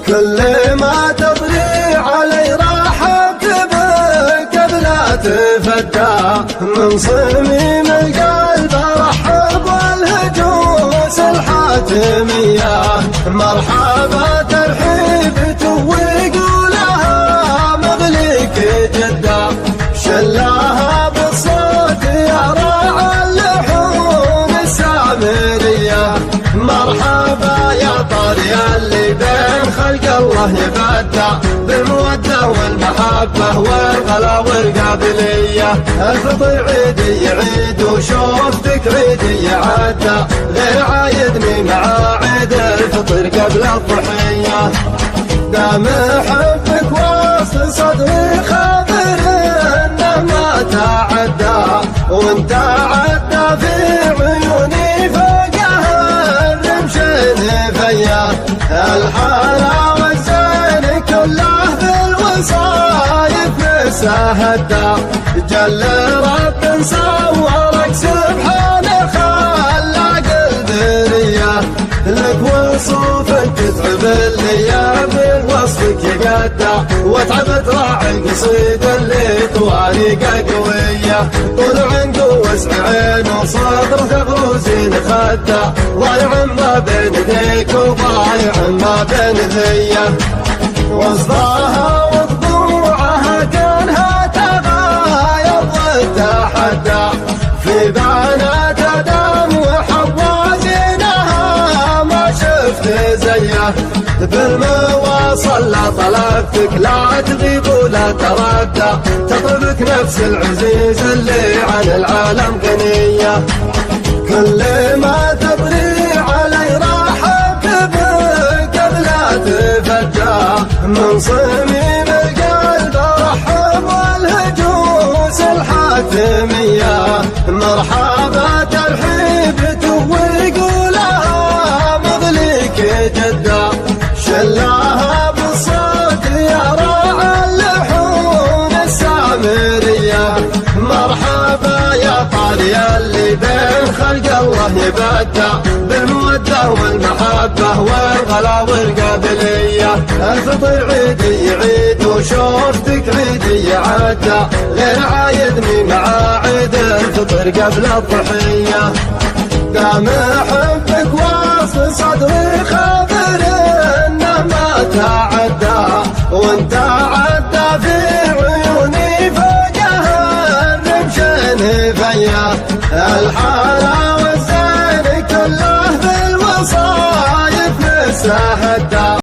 كل ما تطري علي راحت بك قبل تفتى من صميم القلب ارحب والهجوس الحاتمية مرحبا ترحيب ويقولها مغليك جدة شلاها بالصوت يا راعى اللحون السامرية مرحبا يا طاري اللي بين خلق الله يبدع بالمودة والمحبة والغلا والقابلية الفطر عيدي عيد وشوفتك عيدي عدى غير عايدني مع عيد الفطر قبل الضحية دام حبك وسط صدري خاطر انه ما تعدى وانت عدى في عيوني فوقها الرمشين فيا الحلا والزين كله بالوصايف مسهدا جل رب صورك سبحانه خلق البريه لك وصوف تتعب اللي بالوصفك يقدع وتعب راعي القصيد اللي طواريقه قويه طول عنده وسع عين وصدره تغوزين خدع ضايع ما بين يديك وضايع ما بين ذيه وصفاها وطبوعها كانها تغاير وتحدى في بنات ادم وحوازينها ما شفت زيه بالمواصل لا طلبتك لا تغيب ولا تردى تطلبك نفس العزيز اللي عن العالم غنيه كل ما تطري علي راحت بك قبل تفتى من صميم القلب ارحب والهجوس الحاتمية مرحبا ترحيب ويقولها مغليك جدة شلاها بالصوت يا راعى اللحون السامرية مرحبا يا طاري اللي بين خلق الله يبدع بالمودة والمحبة والغلا والقابلية الفطر عيدي عيد وشوفتك عيدي عدى غير عايدني مع عيد الفطر قبل الضحية دام حبك وسط صدري خاطر انه ما تعدى وانت عدى في عيوني فوقها الرمشين فيا الحلا والزين كله بالوصايف مسهدا